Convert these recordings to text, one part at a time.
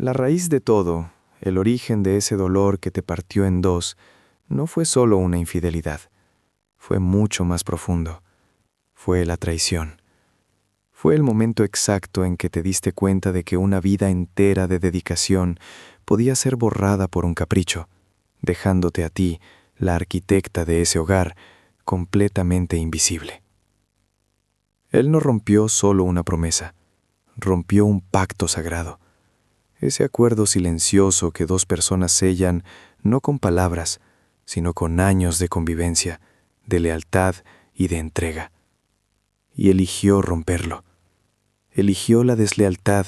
La raíz de todo, el origen de ese dolor que te partió en dos, no fue solo una infidelidad, fue mucho más profundo. Fue la traición. Fue el momento exacto en que te diste cuenta de que una vida entera de dedicación podía ser borrada por un capricho, dejándote a ti, la arquitecta de ese hogar, completamente invisible. Él no rompió solo una promesa, rompió un pacto sagrado. Ese acuerdo silencioso que dos personas sellan no con palabras, sino con años de convivencia, de lealtad y de entrega. Y eligió romperlo. Eligió la deslealtad,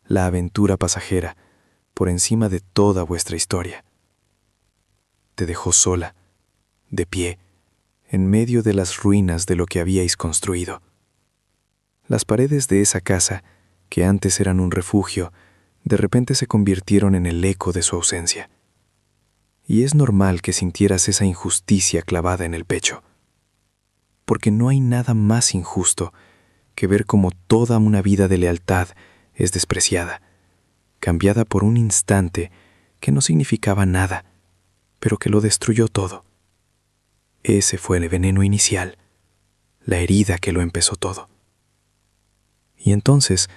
la aventura pasajera, por encima de toda vuestra historia. Te dejó sola, de pie, en medio de las ruinas de lo que habíais construido. Las paredes de esa casa, que antes eran un refugio, de repente se convirtieron en el eco de su ausencia. Y es normal que sintieras esa injusticia clavada en el pecho, porque no hay nada más injusto que ver cómo toda una vida de lealtad es despreciada, cambiada por un instante que no significaba nada, pero que lo destruyó todo. Ese fue el veneno inicial, la herida que lo empezó todo. Y entonces,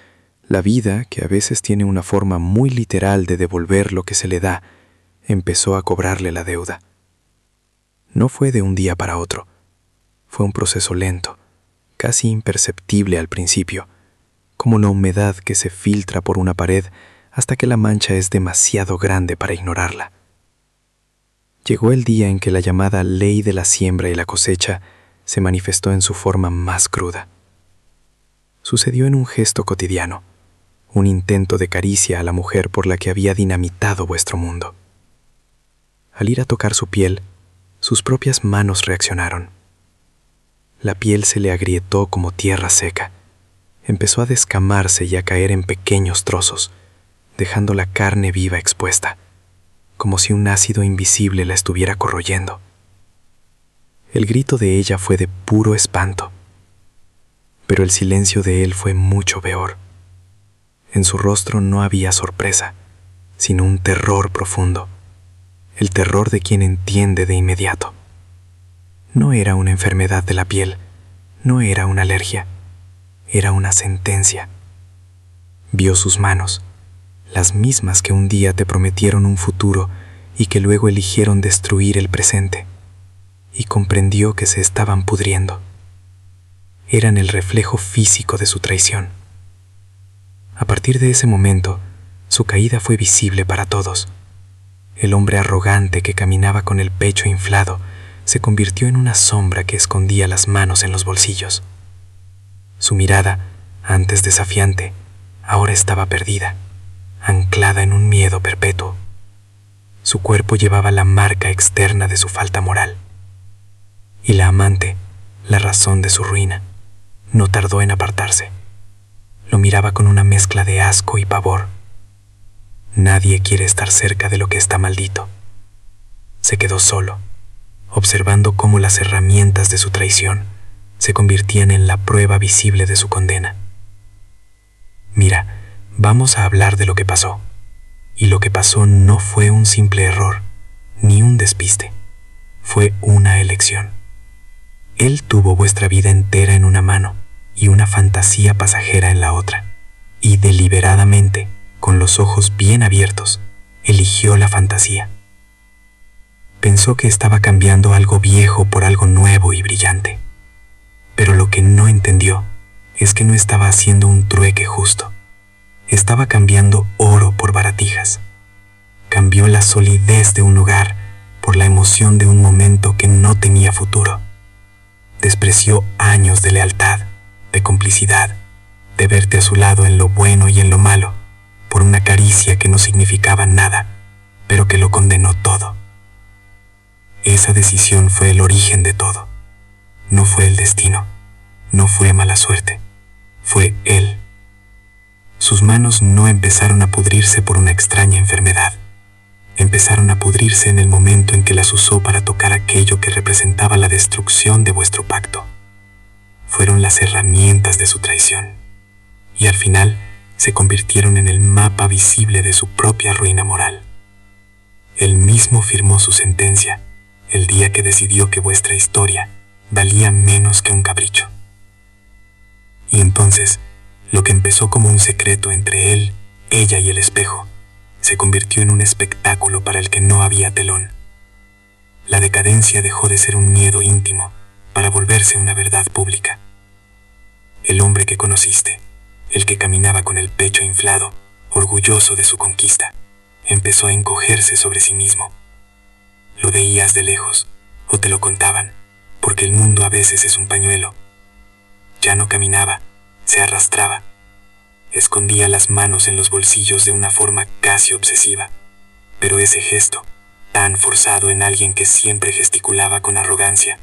la vida, que a veces tiene una forma muy literal de devolver lo que se le da, empezó a cobrarle la deuda. No fue de un día para otro, fue un proceso lento, casi imperceptible al principio, como la humedad que se filtra por una pared hasta que la mancha es demasiado grande para ignorarla. Llegó el día en que la llamada ley de la siembra y la cosecha se manifestó en su forma más cruda. Sucedió en un gesto cotidiano, un intento de caricia a la mujer por la que había dinamitado vuestro mundo. Al ir a tocar su piel, sus propias manos reaccionaron. La piel se le agrietó como tierra seca. Empezó a descamarse y a caer en pequeños trozos, dejando la carne viva expuesta, como si un ácido invisible la estuviera corroyendo. El grito de ella fue de puro espanto, pero el silencio de él fue mucho peor. En su rostro no había sorpresa, sino un terror profundo, el terror de quien entiende de inmediato. No era una enfermedad de la piel, no era una alergia, era una sentencia. Vio sus manos, las mismas que un día te prometieron un futuro y que luego eligieron destruir el presente, y comprendió que se estaban pudriendo. Eran el reflejo físico de su traición. A partir de ese momento, su caída fue visible para todos. El hombre arrogante que caminaba con el pecho inflado se convirtió en una sombra que escondía las manos en los bolsillos. Su mirada, antes desafiante, ahora estaba perdida, anclada en un miedo perpetuo. Su cuerpo llevaba la marca externa de su falta moral. Y la amante, la razón de su ruina, no tardó en apartarse. Lo miraba con una mezcla de asco y pavor. Nadie quiere estar cerca de lo que está maldito. Se quedó solo, observando cómo las herramientas de su traición se convertían en la prueba visible de su condena. Mira, vamos a hablar de lo que pasó. Y lo que pasó no fue un simple error, ni un despiste. Fue una elección. Él tuvo vuestra vida entera en una mano y una fantasía pasajera en la otra, y deliberadamente, con los ojos bien abiertos, eligió la fantasía. Pensó que estaba cambiando algo viejo por algo nuevo y brillante. Pero lo que no entendió es que no estaba haciendo un trueque justo. Estaba cambiando oro por baratijas. Cambió la solidez de un hogar por la emoción de un momento que no tenía futuro. Despreció años de lealtad, de complicidad, de verte a su lado en lo bueno y en lo malo, por una caricia que no significaba nada, pero que lo condenó todo. Esa decisión fue el origen de todo. No fue el destino, no fue mala suerte, fue él. Sus manos no empezaron a pudrirse por una extraña enfermedad. Empezaron a pudrirse en el momento en que las usó para tocar aquello que representaba la destrucción de vuestro pacto. Fueron las herramientas de su traición. Y al final, se convirtieron en el mapa visible de su propia ruina moral. Él mismo firmó su sentencia el día que decidió que vuestra historia valía menos que un capricho. Y entonces, lo que empezó como un secreto entre él, ella y el espejo, se convirtió en un espectáculo para el que no había telón. La decadencia dejó de ser un miedo íntimo para volverse una verdad pública. El hombre que conociste, el que caminaba con el pecho inflado, orgulloso de su conquista, empezó a encogerse sobre sí mismo. Lo veías de lejos, o te lo contaban, porque el mundo a veces es un pañuelo. Ya no caminaba, se arrastraba. Escondía las manos en los bolsillos de una forma casi obsesiva, pero ese gesto, tan forzado en alguien que siempre gesticulaba con arrogancia,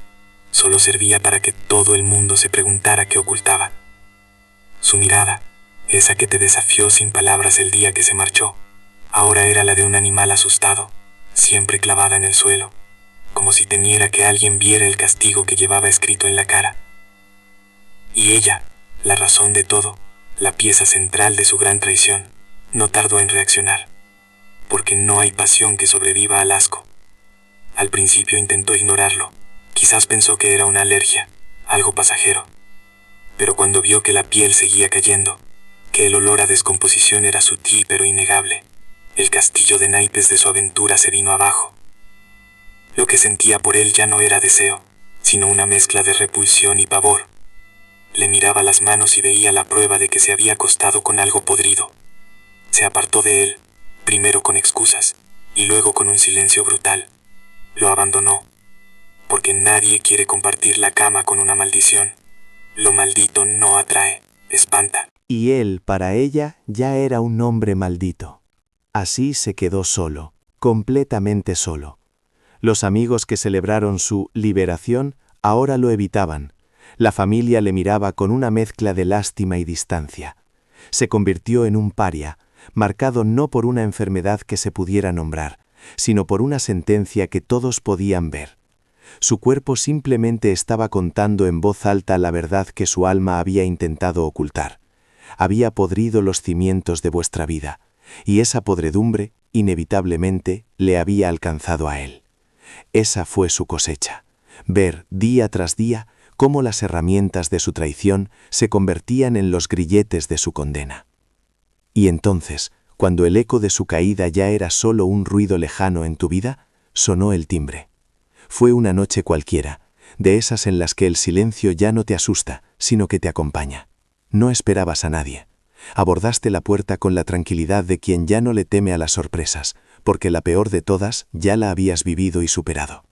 solo servía para que todo el mundo se preguntara qué ocultaba. Su mirada, esa que te desafió sin palabras el día que se marchó, ahora era la de un animal asustado, siempre clavada en el suelo, como si temiera que alguien viera el castigo que llevaba escrito en la cara. Y ella, la razón de todo, la pieza central de su gran traición, no tardó en reaccionar, porque no hay pasión que sobreviva al asco. Al principio intentó ignorarlo, quizás pensó que era una alergia, algo pasajero, pero cuando vio que la piel seguía cayendo, que el olor a descomposición era sutil pero innegable, el castillo de naipes de su aventura se vino abajo. Lo que sentía por él ya no era deseo, sino una mezcla de repulsión y pavor. Le miraba las manos y veía la prueba de que se había acostado con algo podrido. Se apartó de él, primero con excusas, y luego con un silencio brutal. Lo abandonó, porque nadie quiere compartir la cama con una maldición. Lo maldito no atrae, espanta. Y él, para ella, ya era un hombre maldito. Así se quedó solo, completamente solo. Los amigos que celebraron su liberación ahora lo evitaban. La familia le miraba con una mezcla de lástima y distancia. Se convirtió en un paria, marcado no por una enfermedad que se pudiera nombrar, sino por una sentencia que todos podían ver. Su cuerpo simplemente estaba contando en voz alta la verdad que su alma había intentado ocultar. Había podrido los cimientos de vuestra vida, y esa podredumbre, inevitablemente, le había alcanzado a él. Esa fue su cosecha, ver día tras día cómo las herramientas de su traición se convertían en los grilletes de su condena. Y entonces, cuando el eco de su caída ya era solo un ruido lejano en tu vida, sonó el timbre. Fue una noche cualquiera, de esas en las que el silencio ya no te asusta, sino que te acompaña. No esperabas a nadie. Abordaste la puerta con la tranquilidad de quien ya no le teme a las sorpresas, porque la peor de todas ya la habías vivido y superado.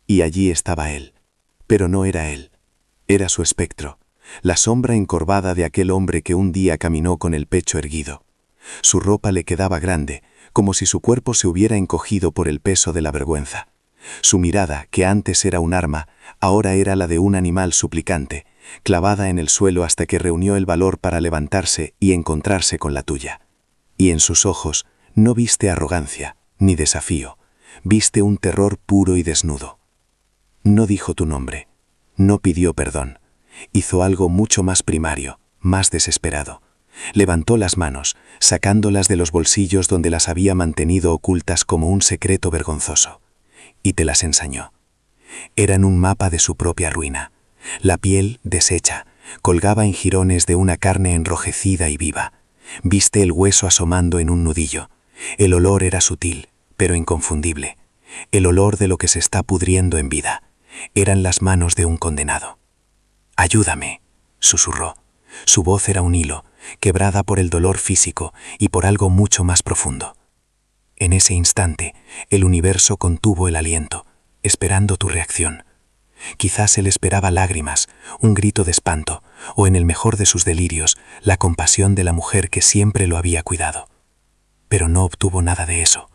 Y allí estaba él. Pero no era él. Era su espectro, la sombra encorvada de aquel hombre que un día caminó con el pecho erguido. Su ropa le quedaba grande, como si su cuerpo se hubiera encogido por el peso de la vergüenza. Su mirada, que antes era un arma, ahora era la de un animal suplicante, clavada en el suelo hasta que reunió el valor para levantarse y encontrarse con la tuya. Y en sus ojos no viste arrogancia, ni desafío, viste un terror puro y desnudo. No dijo tu nombre, no pidió perdón, hizo algo mucho más primario, más desesperado. Levantó las manos, sacándolas de los bolsillos donde las había mantenido ocultas como un secreto vergonzoso, y te las ensañó. Eran un mapa de su propia ruina. La piel, deshecha, colgaba en jirones de una carne enrojecida y viva. Viste el hueso asomando en un nudillo. El olor era sutil, pero inconfundible. El olor de lo que se está pudriendo en vida. Eran las manos de un condenado. «Ayúdame», susurró. Su voz era un hilo, quebrada por el dolor físico y por algo mucho más profundo. En ese instante, el universo contuvo el aliento, esperando tu reacción. Quizás él esperaba lágrimas, un grito de espanto, o en el mejor de sus delirios, la compasión de la mujer que siempre lo había cuidado. Pero no obtuvo nada de eso,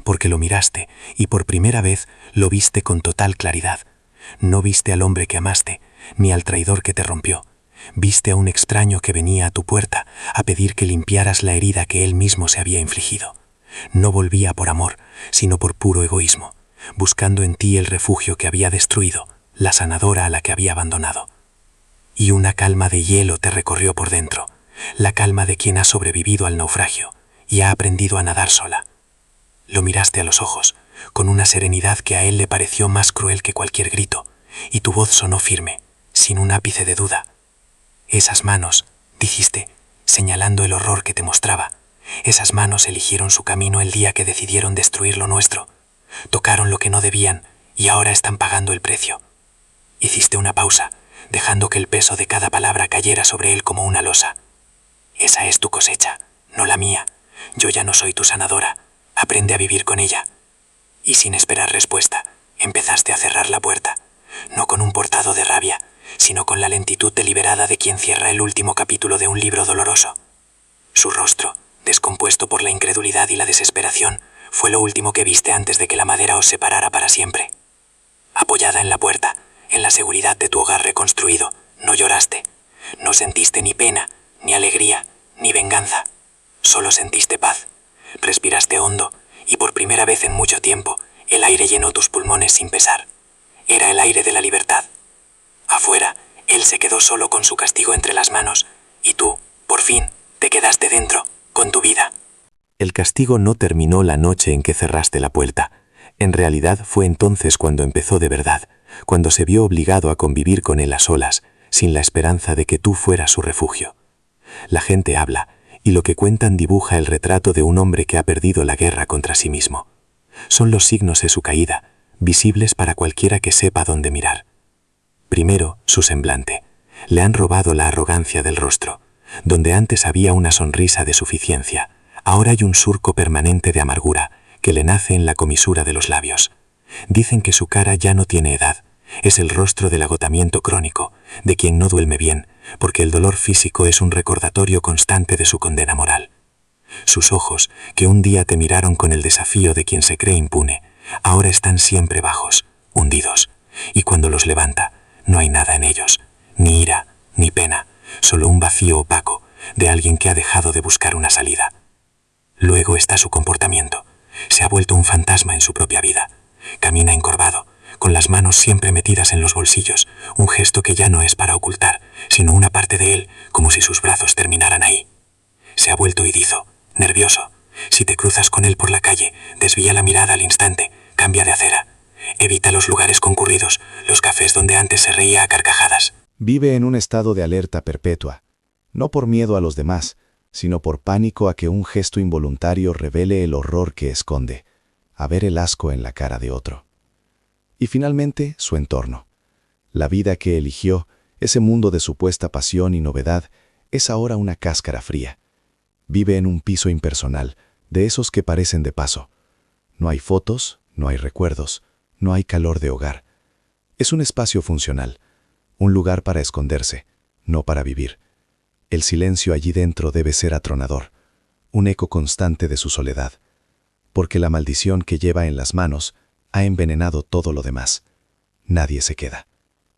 porque lo miraste y por primera vez lo viste con total claridad. No viste al hombre que amaste, ni al traidor que te rompió. Viste a un extraño que venía a tu puerta a pedir que limpiaras la herida que él mismo se había infligido. No volvía por amor, sino por puro egoísmo, buscando en ti el refugio que había destruido, la sanadora a la que había abandonado. Y una calma de hielo te recorrió por dentro. la calma de quien ha sobrevivido al naufragio y ha aprendido a nadar sola. Lo miraste a los ojos, con una serenidad que a él le pareció más cruel que cualquier grito, y tu voz sonó firme, sin un ápice de duda. Esas manos, dijiste, señalando el horror que te mostraba, esas manos eligieron su camino el día que decidieron destruir lo nuestro. Tocaron lo que no debían y ahora están pagando el precio. Hiciste una pausa, dejando que el peso de cada palabra cayera sobre él como una losa. Esa es tu cosecha, no la mía. Yo ya no soy tu sanadora. Aprende a vivir con ella. Y sin esperar respuesta, empezaste a cerrar la puerta, no con un portado de rabia, sino con la lentitud deliberada de quien cierra el último capítulo de un libro doloroso. Su rostro, descompuesto por la incredulidad y la desesperación, fue lo último que viste antes de que la madera os separara para siempre. Apoyada en la puerta, en la seguridad de tu hogar reconstruido, no lloraste. No sentiste ni pena, ni alegría, ni venganza. Solo sentiste paz. Respiraste hondo, y por primera vez en mucho tiempo, el aire llenó tus pulmones sin pesar. Era el aire de la libertad. Afuera, él se quedó solo con su castigo entre las manos, y tú, por fin, te quedaste dentro, con tu vida. El castigo no terminó la noche en que cerraste la puerta. En realidad fue entonces cuando empezó de verdad, cuando se vio obligado a convivir con él a solas, sin la esperanza de que tú fueras su refugio. La gente habla, y lo que cuentan dibuja el retrato de un hombre que ha perdido la guerra contra sí mismo. Son los signos de su caída, visibles para cualquiera que sepa dónde mirar. Primero, su semblante. Le han robado la arrogancia del rostro. Donde antes había una sonrisa de suficiencia, ahora hay un surco permanente de amargura que le nace en la comisura de los labios. Dicen que su cara ya no tiene edad. Es el rostro del agotamiento crónico, de quien no duerme bien, porque el dolor físico es un recordatorio constante de su condena moral. Sus ojos, que un día te miraron con el desafío de quien se cree impune, ahora están siempre bajos, hundidos, y cuando los levanta, no hay nada en ellos, ni ira, ni pena, solo un vacío opaco de alguien que ha dejado de buscar una salida. Luego está su comportamiento. Se ha vuelto un fantasma en su propia vida. Camina encorvado, con las manos siempre metidas en los bolsillos, un gesto que ya no es para ocultar, sino una parte de él, como si sus brazos terminaran ahí. Se ha vuelto erizo, nervioso. Si te cruzas con él por la calle, desvía la mirada al instante, cambia de acera. Evita los lugares concurridos, los cafés donde antes se reía a carcajadas. Vive en un estado de alerta perpetua, no por miedo a los demás, sino por pánico a que un gesto involuntario revele el horror que esconde, a ver el asco en la cara de otro. Y finalmente, su entorno. La vida que eligió, ese mundo de supuesta pasión y novedad, es ahora una cáscara fría. Vive en un piso impersonal, de esos que parecen de paso. No hay fotos, no hay recuerdos, no hay calor de hogar. Es un espacio funcional, un lugar para esconderse, no para vivir. El silencio allí dentro debe ser atronador, un eco constante de su soledad, porque la maldición que lleva en las manos ha envenenado todo lo demás. Nadie se queda,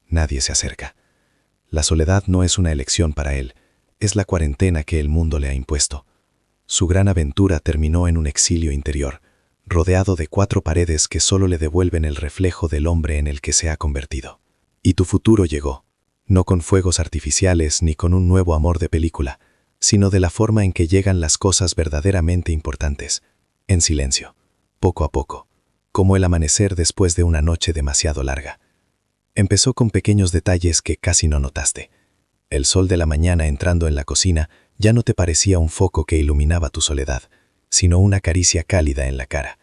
nadie se acerca. La soledad no es una elección para él, es la cuarentena que el mundo le ha impuesto. Su gran aventura terminó en un exilio interior, rodeado de 4 paredes que solo le devuelven el reflejo del hombre en el que se ha convertido. Y tu futuro llegó, no con fuegos artificiales ni con un nuevo amor de película, sino de la forma en que llegan las cosas verdaderamente importantes, en silencio, poco a poco, como el amanecer después de una noche demasiado larga. Empezó con pequeños detalles que casi no notaste. El sol de la mañana entrando en la cocina ya no te parecía un foco que iluminaba tu soledad, sino una caricia cálida en la cara.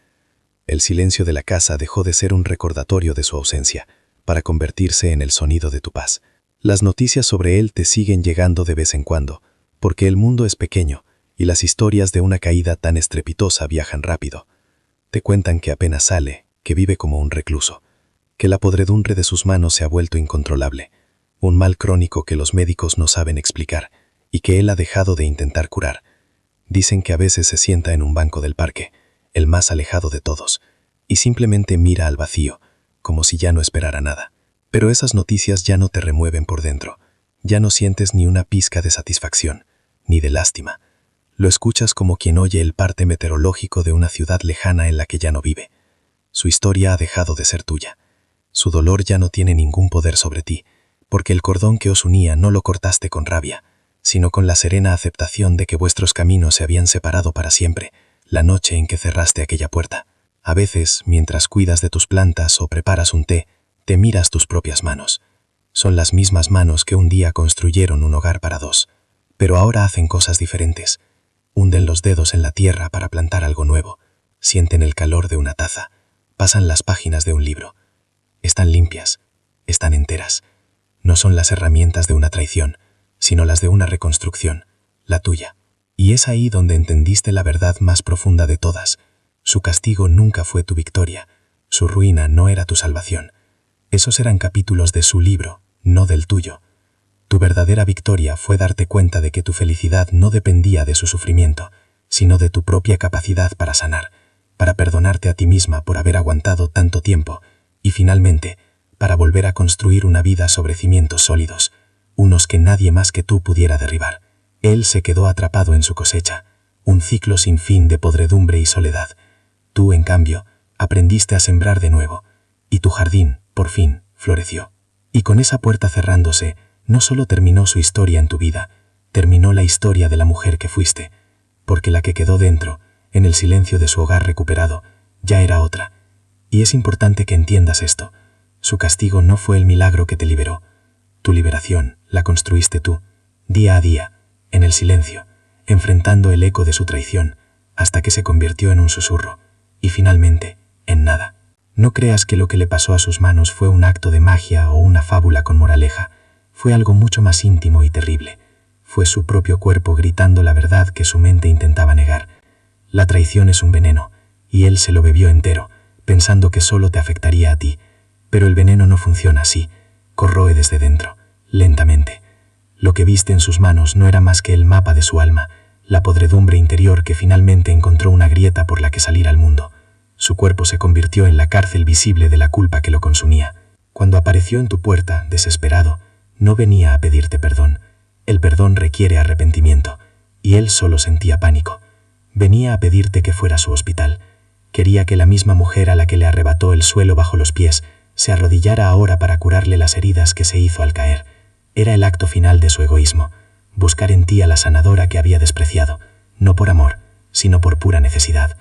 El silencio de la casa dejó de ser un recordatorio de su ausencia, para convertirse en el sonido de tu paz. Las noticias sobre él te siguen llegando de vez en cuando, porque el mundo es pequeño y las historias de una caída tan estrepitosa viajan rápido. Te cuentan que apenas sale, que vive como un recluso, que la podredumbre de sus manos se ha vuelto incontrolable, un mal crónico que los médicos no saben explicar y que él ha dejado de intentar curar. Dicen que a veces se sienta en un banco del parque, el más alejado de todos, y simplemente mira al vacío, como si ya no esperara nada. Pero esas noticias ya no te remueven por dentro, ya no sientes ni una pizca de satisfacción, ni de lástima. Lo escuchas como quien oye el parte meteorológico de una ciudad lejana en la que ya no vive. Su historia ha dejado de ser tuya. Su dolor ya no tiene ningún poder sobre ti, porque el cordón que os unía no lo cortaste con rabia, sino con la serena aceptación de que vuestros caminos se habían separado para siempre, la noche en que cerraste aquella puerta. A veces, mientras cuidas de tus plantas o preparas un té, te miras tus propias manos. Son las mismas manos que un día construyeron un hogar para dos, pero ahora hacen cosas diferentes. Hunden los dedos en la tierra para plantar algo nuevo, sienten el calor de una taza, pasan las páginas de un libro. Están limpias, están enteras. No son las herramientas de una traición, sino las de una reconstrucción, la tuya. Y es ahí donde entendiste la verdad más profunda de todas. Su castigo nunca fue tu victoria, su ruina no era tu salvación. Esos eran capítulos de su libro, no del tuyo. Tu verdadera victoria fue darte cuenta de que tu felicidad no dependía de su sufrimiento, sino de tu propia capacidad para sanar, para perdonarte a ti misma por haber aguantado tanto tiempo, y finalmente, para volver a construir una vida sobre cimientos sólidos, unos que nadie más que tú pudiera derribar. Él se quedó atrapado en su cosecha, un ciclo sin fin de podredumbre y soledad. Tú, en cambio, aprendiste a sembrar de nuevo, y tu jardín, por fin, floreció. Y con esa puerta cerrándose, no solo terminó su historia en tu vida, terminó la historia de la mujer que fuiste, porque la que quedó dentro, en el silencio de su hogar recuperado, ya era otra. Y es importante que entiendas esto. Su castigo no fue el milagro que te liberó. Tu liberación la construiste tú, día a día, en el silencio, enfrentando el eco de su traición, hasta que se convirtió en un susurro, y finalmente, en nada. No creas que lo que le pasó a sus manos fue un acto de magia o una fábula con moraleja. Fue algo mucho más íntimo y terrible. Fue su propio cuerpo gritando la verdad que su mente intentaba negar. La traición es un veneno, y él se lo bebió entero, pensando que solo te afectaría a ti. Pero el veneno no funciona así, corroe desde dentro, lentamente. Lo que viste en sus manos no era más que el mapa de su alma, la podredumbre interior que finalmente encontró una grieta por la que salir al mundo. Su cuerpo se convirtió en la cárcel visible de la culpa que lo consumía. Cuando apareció en tu puerta, desesperado, no venía a pedirte perdón. El perdón requiere arrepentimiento, y él solo sentía pánico. Venía a pedirte que fuera su hospital. Quería que la misma mujer a la que le arrebató el suelo bajo los pies se arrodillara ahora para curarle las heridas que se hizo al caer. Era el acto final de su egoísmo, buscar en ti a la sanadora que había despreciado, no por amor, sino por pura necesidad.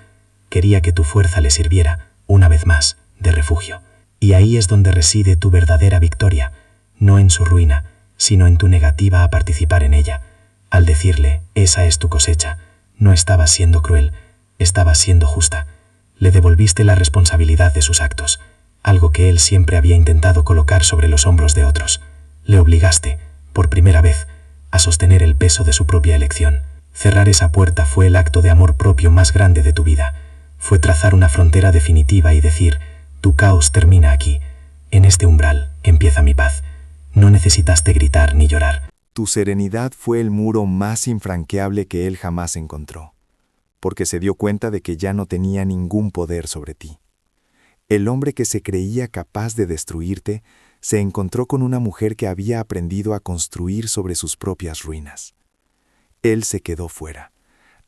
Quería que tu fuerza le sirviera, una vez más, de refugio. Y ahí es donde reside tu verdadera victoria, no en su ruina, sino en tu negativa a participar en ella. Al decirle, esa es tu cosecha, no estabas siendo cruel, estabas siendo justa. Le devolviste la responsabilidad de sus actos, algo que él siempre había intentado colocar sobre los hombros de otros. Le obligaste, por primera vez, a sostener el peso de su propia elección. Cerrar esa puerta fue el acto de amor propio más grande de tu vida. Fue trazar una frontera definitiva y decir, tu caos termina aquí. En este umbral empieza mi paz. No necesitaste gritar ni llorar. Tu serenidad fue el muro más infranqueable que él jamás encontró, porque se dio cuenta de que ya no tenía ningún poder sobre ti. El hombre que se creía capaz de destruirte se encontró con una mujer que había aprendido a construir sobre sus propias ruinas. Él se quedó fuera,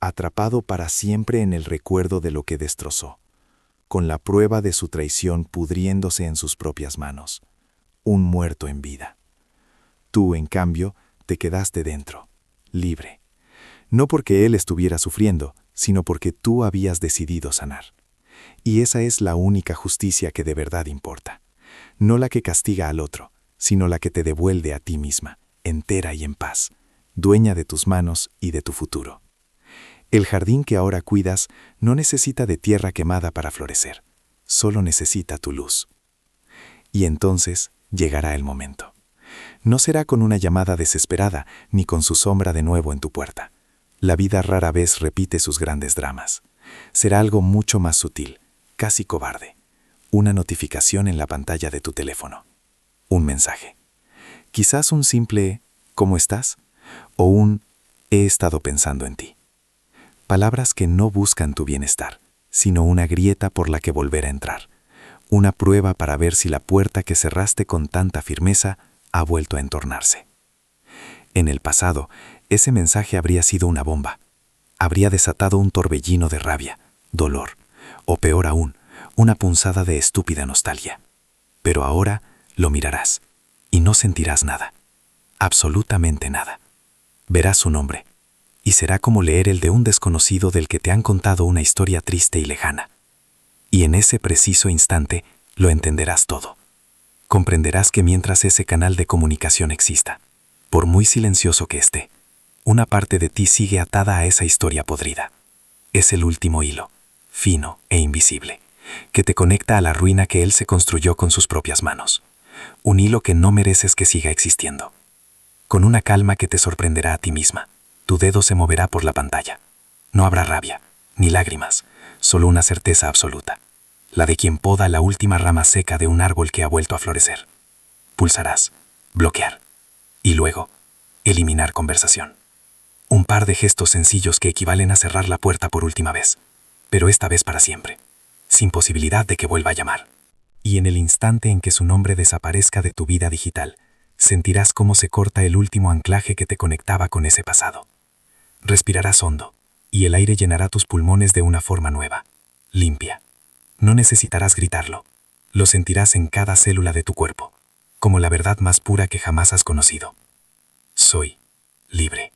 atrapado para siempre en el recuerdo de lo que destrozó, con la prueba de su traición pudriéndose en sus propias manos, un muerto en vida. Tú, en cambio, te quedaste dentro, libre, no porque él estuviera sufriendo, sino porque tú habías decidido sanar. Y esa es la única justicia que de verdad importa, no la que castiga al otro, sino la que te devuelve a ti misma, entera y en paz, dueña de tus manos y de tu futuro. El jardín que ahora cuidas no necesita de tierra quemada para florecer, solo necesita tu luz. Y entonces llegará el momento. No será con una llamada desesperada, ni con su sombra de nuevo en tu puerta. La vida rara vez repite sus grandes dramas. Será algo mucho más sutil, casi cobarde. Una notificación en la pantalla de tu teléfono. Un mensaje. Quizás un simple ¿cómo estás? O un he estado pensando en ti. Palabras que no buscan tu bienestar, sino una grieta por la que volver a entrar. Una prueba para ver si la puerta que cerraste con tanta firmeza ha vuelto a entornarse. En el pasado, ese mensaje habría sido una bomba. Habría desatado un torbellino de rabia, dolor, o peor aún, una punzada de estúpida nostalgia. Pero ahora lo mirarás y no sentirás nada, absolutamente nada. Verás su nombre, y será como leer el de un desconocido del que te han contado una historia triste y lejana. Y en ese preciso instante lo entenderás todo. Comprenderás que mientras ese canal de comunicación exista, por muy silencioso que esté, una parte de ti sigue atada a esa historia podrida. Es el último hilo, fino e invisible, que te conecta a la ruina que él se construyó con sus propias manos. Un hilo que no mereces que siga existiendo. Con una calma que te sorprenderá a ti misma, tu dedo se moverá por la pantalla. No habrá rabia, ni lágrimas, solo una certeza absoluta, la de quien poda la última rama seca de un árbol que ha vuelto a florecer. Pulsarás, bloquear, y luego, eliminar conversación. Un par de gestos sencillos que equivalen a cerrar la puerta por última vez, pero esta vez para siempre, sin posibilidad de que vuelva a llamar. Y en el instante en que su nombre desaparezca de tu vida digital, sentirás cómo se corta el último anclaje que te conectaba con ese pasado. Respirarás hondo, y el aire llenará tus pulmones de una forma nueva, limpia. No necesitarás gritarlo, lo sentirás en cada célula de tu cuerpo, como la verdad más pura que jamás has conocido. Soy libre.